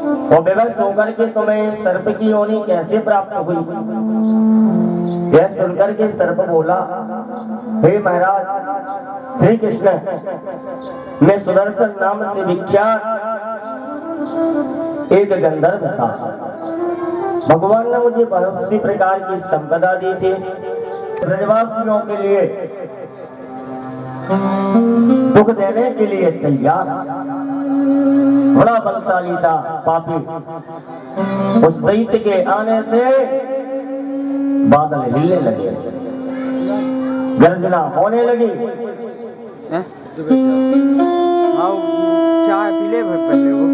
और विवश होकर के तुम्हें सर्प की योनि कैसे प्राप्त हुई? यह सुनकर के सर्प बोला, हे महाराज श्री कृष्ण, मैं सुदर्शन नाम से विख्यात एक गंधर्व था। भगवान ने मुझे बहुत सी प्रकार की संपदा दी थी। ब्रजवासियों के लिए दुख देने के लिए तैयार, बड़ा बलशाली था पापी। उस दैत्य के आने से बादल हिलने लगे, गर्जना होने लगी। चाय पी ले पहले, वो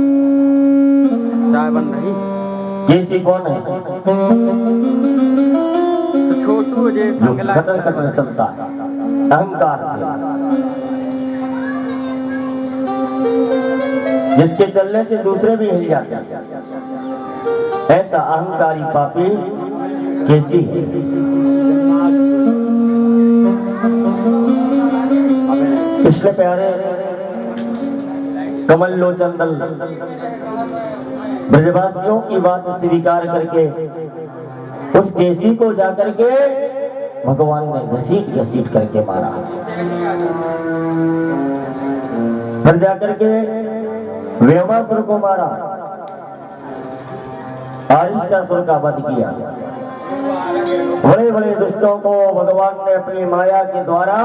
चाय बन रही। कैसी कौन है? तो छोटू जो खटर खटर चलता है अहंकार से, जिसके चलने से दूसरे भी हिल जाते हैं। ऐसा अहंकारी पापी कैसी है? कृष्ण प्यारे कमल लोचन दल ब्रजवासियों की बात स्वीकार करके उस केसी को जाकर के भगवान ने घसीट घसीट करके मारा। फिर जाकर के व्योमासुर को मारा, अरिष्टासुर का वध किया। बड़े बड़े दुष्टों को भगवान ने अपनी माया के द्वारा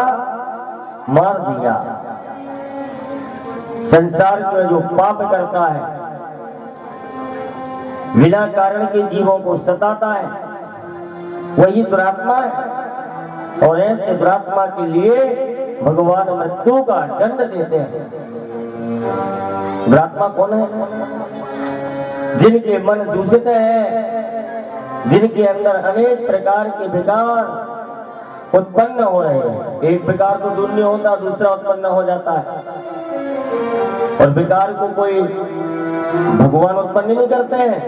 मार दिया। संसार में जो पाप करता है, बिना कारण के जीवों को सताता है, वही दुरात्मा है। और ऐसे दुरात्मा के लिए भगवान मृत्यु का दंड देते हैं। दुरात्मा कौन है? जिनके मन दूषित है, जिनके अंदर अनेक प्रकार के विकार उत्पन्न हो रहे हैं। एक विकार तो दूर नहीं होता, दूसरा उत्पन्न हो जाता है। और विकार को कोई भगवान उत्पन्न नहीं करते हैं,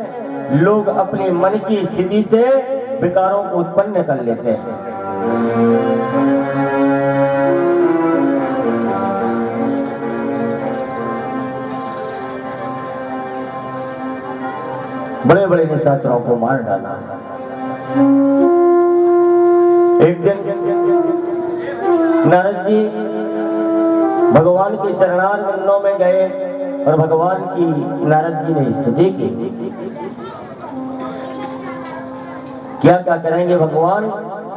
लोग अपने मन की स्थिति से विकारों को उत्पन्न कर लेते हैं। बड़े बड़े निशाचरों को मार डाला। एक दिन नारद जी भगवान के चरणारविंदों में गए और भगवान की नारद जी ने स्तुति की। क्या क्या करेंगे भगवान,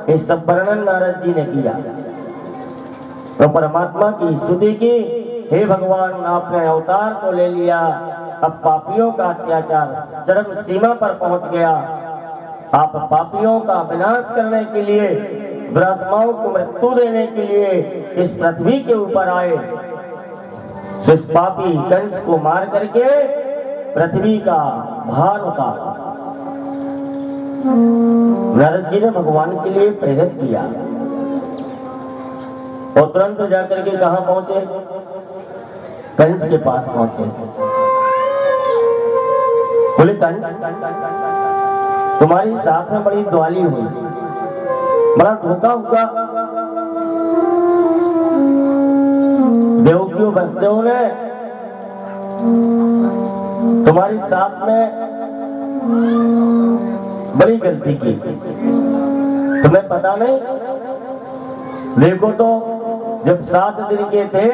इस सब वर्णन नारद जी ने किया। तो परमात्मा की स्तुति की, हे भगवान आपने अवतार तो ले लिया, अब पापियों का अत्याचार चरम सीमा पर पहुंच गया। आप पापियों का विनाश करने के लिए, दुरात्माओं को मृत्यु देने के लिए इस पृथ्वी के ऊपर आए। तो इस पापी कंस को मार करके पृथ्वी का भार उतारा। नारद जी ने भगवान के लिए प्रेरित किया और तुरंत जाकर के कहां पहुंचे? कंस के पास पहुंचे। बोले कंस, तुम्हारी साथ में बड़ी द्वाली हुई, बड़ा धोखा हुआ। देवकियों वसुदेव ने तुम्हारी साथ में बड़ी गलती की, तुम्हें पता नहीं? देखो तो जब 7 दिन के थे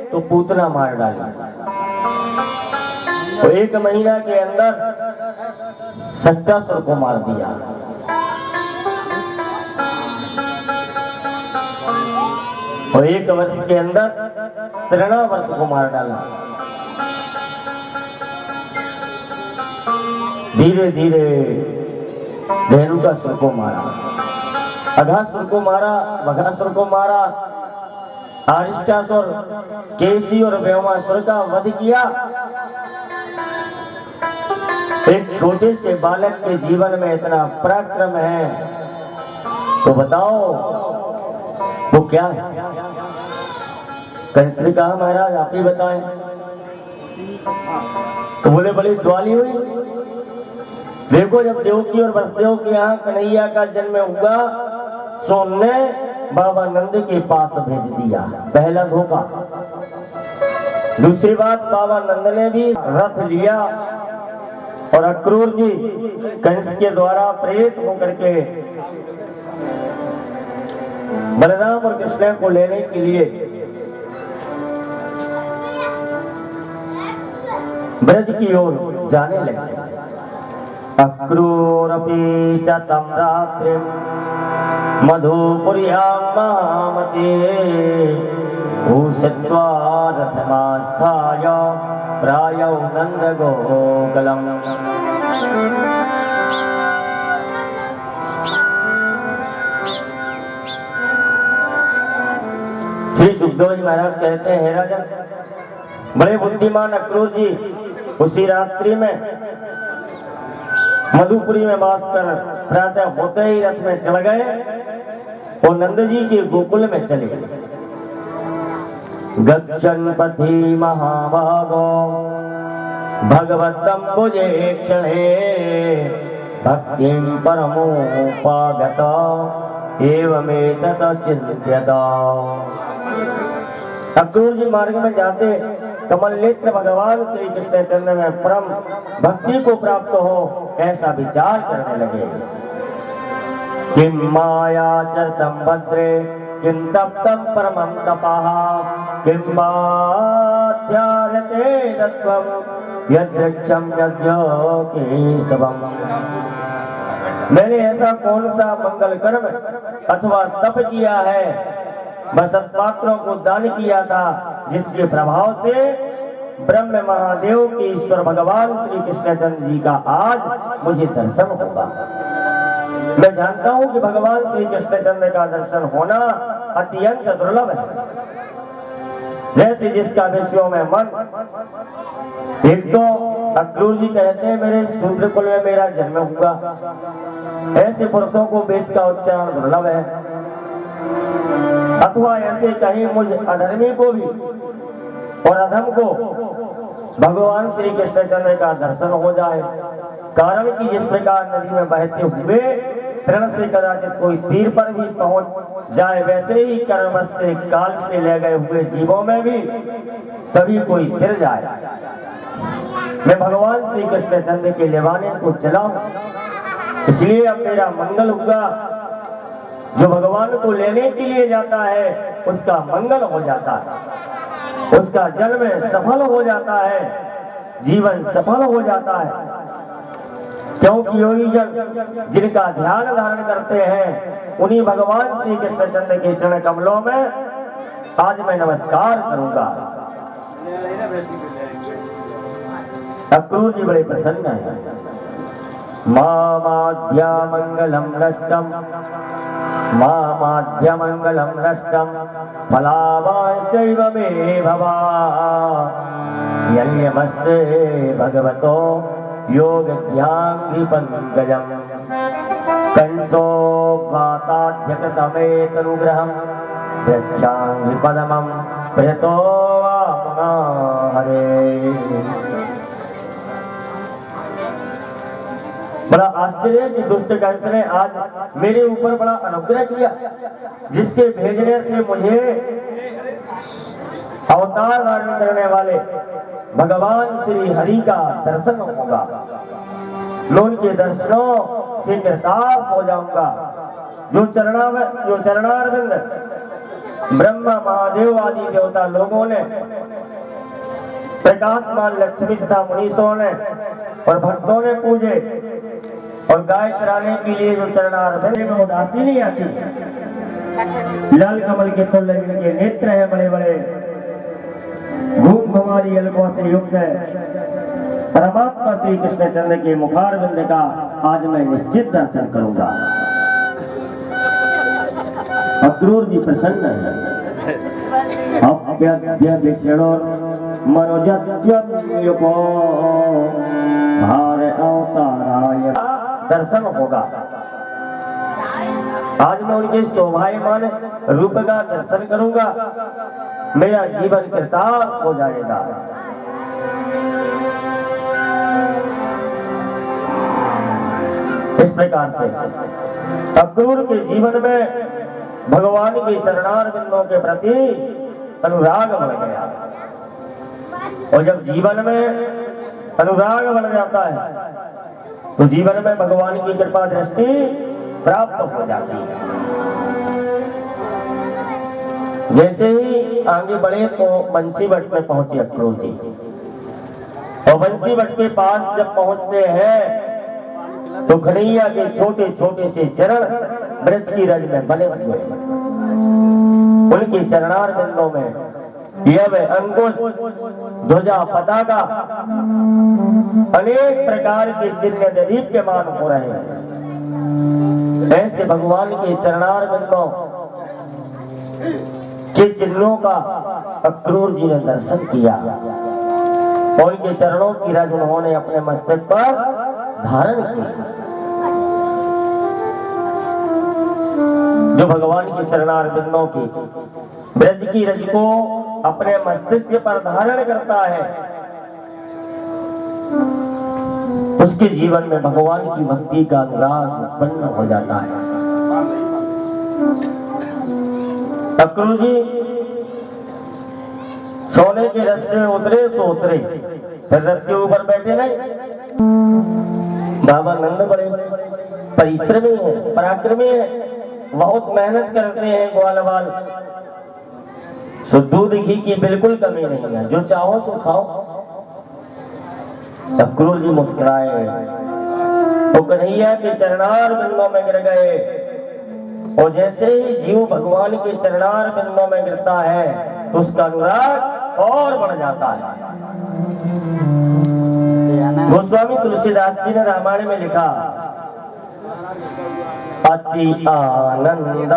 तो पूतना मार डाली, तो 1 महीना के अंदर सट्टासुर को मार दिया। और 1 वर्ष के अंदर तृणावर्त को मार डाला। धीरे धीरे धेनुकासुर को मारा, अघासुर को मारा, बघासुर को मारा, अरिष्टासुर, केसी और व्योमासुर का वध किया। एक छोटे से बालक के जीवन में इतना पराक्रम है, तो बताओ वो क्या है? कंस ने कहा महाराज आप ही बताएं। तो बोले बड़ी द्वाली हुई। देखो जब देवकी और वसुदेव के यहाँ कन्हैया का जन्म हुआ, सोम ने बाबा नंद के पास भेज दिया, पहला धोखा। दूसरी बात, बाबा नंद ने भी रथ लिया और अक्रूर जी कंस के द्वारा प्रेरित होकर के बलराम और कृष्ण को लेने के लिए ब्रज की ओर जाने लगे। अक्रूरपि च तं रात्रिं मधुपुर्यां महामते उषित्वा रथमास्थाय प्रायौ नन्दगोकुलम्। श्री सुखदेव जी महाराज कहते हैं, राजन बड़े बुद्धिमान अक्रूर जी उसी रात्रि में मधुपुरी में वास कर प्रातः होते ही रथ में चढ़ गए और नंद जी के गोकुल में चले। गच्छन् पथि महाभागो भगवतम्बुजे क्षणे भक्तिं परमोपागत एवमेतत् चिन्त्यत। अक्रूर जी मार्ग में जाते कमल नेत्र भगवान श्री कृष्ण चंद्र में परम भक्ति को प्राप्त हो ऐसा विचार करने लगे। किम माया चरतम भद्रे किम तप्तम परमं तपः किम बाध्यारते तत्वम यद्रक्षम यज्ञकेशवम्। मैंने ऐसा कौन सा मंगल कर्म अथवा तप किया है, बस पात्रों को दान किया था, जिसके प्रभाव से ब्रह्म महादेव के ईश्वर भगवान श्री कृष्णचंद्र जी का आज मुझे दर्शन होगा। मैं जानता हूं कि भगवान श्री कृष्णचंद्र का दर्शन होना अत्यंत दुर्लभ है। जैसे जिसका विश्व में मन, एक तो अक्रूर जी कहते हैं मेरे शूद्र कुल में मेरा जन्म हुआ, ऐसे पुरुषों को वेद का उच्चारण दुर्लभ है। अथवा ऐसे कहीं मुझ अधर्मी को भी और अधम को भगवान श्री कृष्णचंद्र का दर्शन हो जाए। कारण कि जिस प्रकार नदी में बहते हुए तृण से कदाचित कोई तीर पर भी पहुंच जाए, वैसे ही कर्मवश से काल से ले गए हुए जीवों में भी कभी कोई गिर जाए। मैं भगवान श्री कृष्णचंद्र के लेवाने को चला हूं, इसलिए अब मेरा मंगल हुआ। जो भगवान को लेने के लिए जाता है उसका मंगल हो जाता है, उसका जन्म सफल हो जाता है, जीवन सफल हो जाता है। क्योंकि योगी जन जिनका ध्यान धारण करते हैं उन्हीं भगवान श्री कृष्णचंद्र के चरण कमलों में आज मैं नमस्कार करूंगा। अक्रूर जी बड़े प्रसन्न हैं। मामाद्या मंगलम नष्टम मामाद्य मंगलम नष्टम फलावांश्चैव मे भवा यन्यमस्ते भगवतो योगध्याङ्घ्रि पंकजम् कंसो वाताध्यकृतमे तनुग्रहम् यच्छाङ्घ्रि पदमं प्रयतो वामना हरे। बड़ा आश्चर्य कि दुष्ट कंस ने आज मेरे ऊपर बड़ा अनुग्रह किया, जिसके भेजने से मुझे अवतार धारण करने वाले भगवान श्री हरि का दर्शन होगा। मैं उनके दर्शनों से कृतार्थ हो जाऊंगा। जो चरणारविंद ब्रह्मा महादेव आदि देवता लोगों ने, प्रकाशमान लक्ष्मी तथा मुनीषों ने और भक्तों ने पूजे और गाय चराने के लिए जो चरणारविंद में उदासी नहीं आती। लाल कमल के तुल्य के नेत्र है, बड़े बड़े घूम घुमारी अलकों से युक्त है। परमात्मा श्री कृष्णचंद्र के मुखारविंद का आज मैं निश्चित दर्शन करूंगा। अक्रूर जी प्रसन्न है। अप्यद्य विष्णु मनोजत्युपो भार अवताराय दर्शन होगा। आज मैं उनके शोभायमान रूप का दर्शन करूंगा, मेरा जीवन कृतार्थ हो जाएगा। इस प्रकार से अक्रूर के जीवन में भगवान के चरणारविंदों के प्रति अनुराग बढ़ गया। और जब जीवन में अनुराग बढ़ जाता है, तो जीवन में भगवान की कृपा दृष्टि प्राप्त हो जाती है। जैसे ही आगे बढ़े तो बंसी भट्ट में पहुंचे अक्रूर जी, और बंसी भट्ट के पास जब पहुंचते हैं तो कन्हैया के छोटे छोटे से चरण ब्रज की रज में बने हुए, उनके चरणार बिंदों में यह अंकुश ध्वजा पताका अनेक प्रकार के चिन्ह दीप्यमान हो रहे हैं। ऐसे भगवान के चरणार बिंदों के चिन्हों का अक्रूर जी ने दर्शन किया और उनके चरणों की रज उन्होंने अपने मस्तक पर धारण की। जो भगवान के चरणार बिंदों की ब्रज की रज को अपने मस्तिष्क पर धारण करता है, उसके जीवन में भगवान की भक्ति का अनुराग उत्पन्न हो जाता है। अक्रूर जी सोने के रथ से उतरे सो उतरे, फिर रथ के ऊपर बैठे नहीं। बाबा नंद बड़े परिश्रमी है, पराक्रमी है, बहुत मेहनत करते हैं। ग्वाल बाल सो दूध घी की बिल्कुल कमी नहीं है, जो चाहो सो खाओ। अक्रूर जी मुस्कुराए तो कन्हैया के चरणार बिंदों में गिर गए, और जैसे ही जीव भगवान के चरणार बिंदों में गिरता है तो उसका अनुराग और बढ़ जाता है। गोस्वामी तुलसीदास जी ने रामायण में लिखा, अति आनंद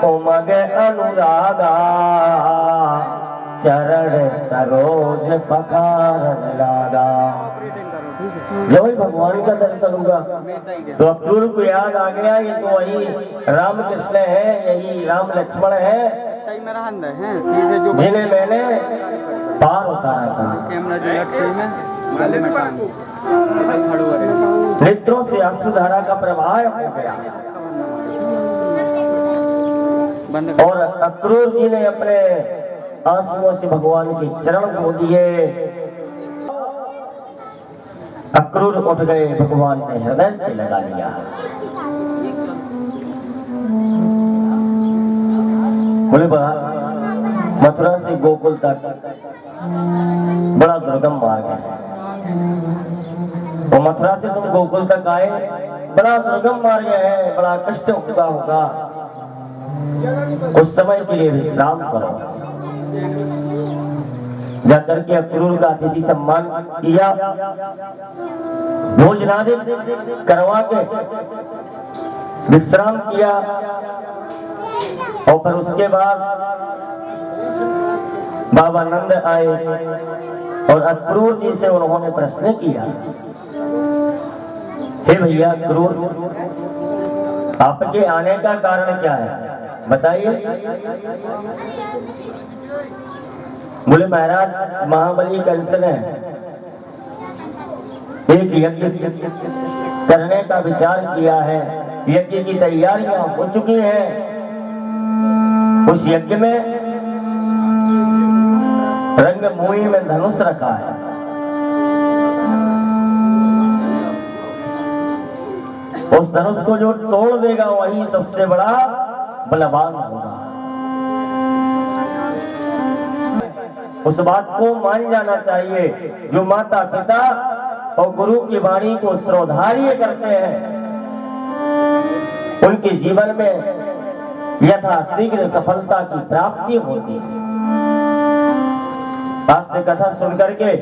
उमग अनुरागा चरण सरोज पखारन लागा। जब ही भगवान का दर्शन होगा तो अक्रूर को याद आ गया, ये तो वही राम कृष्ण है, यही राम लक्ष्मण है जिन्हें मैंने पार उतारा था। नेत्रों से अश्रुधारा का प्रवाह हो गया और अक्रूर जी ने अपने आंसुओं से भगवान के चरण धो दिए। अक्रूर उठ गए, भगवान ने हृदय से लगा लिया। बोले बड़ा मथुरा से गोकुल तक बड़ा दुर्गम मार्ग है, और मथुरा से तुम गोकुल तक आए, बड़ा दुर्गम मार्ग है, बड़ा कष्ट होगा। उस समय के लिए विश्राम करो। जाकर के अक्रूर का अतिथि सम्मान किया, भोजनादि करवा के विश्राम किया, और फिर उसके बाद बाबा नंद आए और अक्रूर जी से उन्होंने प्रश्न किया, हे भैया अक्रूर, आपके आने का कारण क्या है, बताइए। बोले महाराज, महाबली कंस ने एक यज्ञ करने का विचार किया है, यज्ञ की तैयारियां हो चुकी हैं। उस यज्ञ में रंगभूमि में धनुष रखा है, उस धनुष को जो तोड़ देगा वही सबसे बड़ा बलवान होगा। उस बात को मान जाना चाहिए। जो माता पिता और गुरु की वाणी को श्रोधार्य करते हैं, उनके जीवन में यथाशीघ्र सफलता की प्राप्ति होती है। आज से कथा सुनकर के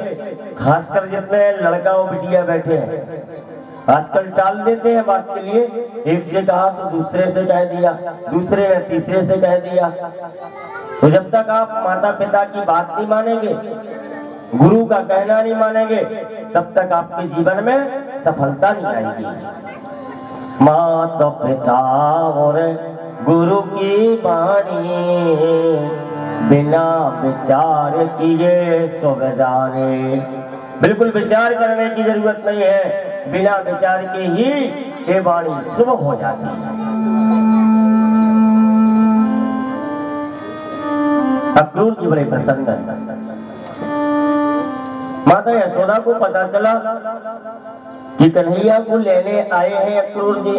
खासकर जितने लड़का और बिटिया बैठे हैं, आजकल टाल देते हैं बात के लिए। एक से कहा तो दूसरे से कह दिया, दूसरे ने तीसरे से कह दिया। तो जब तक आप माता पिता की बात नहीं मानेंगे, गुरु का कहना नहीं मानेंगे, तब तक आपके जीवन में सफलता नहीं आएगी। माता पिता और गुरु की वाणी बिना विचार किए सुख जाने। बिल्कुल विचार करने की जरूरत नहीं है, बिना विचार के ही ये वाणी शुभ हो जाती है। अक्रूर जी बड़े प्रसन्न, माता यशोदा को पता चला कि कन्हैया को लेने आए हैं अक्रूर जी।